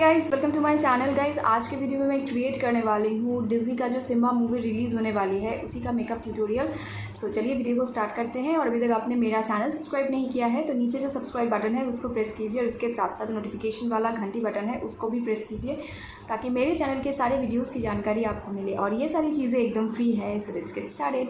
Guys, welcome to my channel guys. आज के video में मैं क्रिएट करने वाली हूँ डिज्नी का जो सिम्बा मूवी रिलीज़ होने वाली है उसी का मेकअप ट्यूटोरियल। सो चलिए वीडियो को स्टार्ट करते हैं। और अभी तक आपने मेरा चैनल सब्सक्राइब नहीं किया है तो नीचे जो सब्सक्राइब बटन है उसको प्रेस कीजिए और उसके साथ साथ नोटिफिकेशन वाला घंटी बटन है उसको भी प्रेस कीजिए ताकि मेरे चैनल के सारे वीडियोज़ की जानकारी आपको मिले। और ये सारी चीज़ें एकदम फ्री है। So let's get started.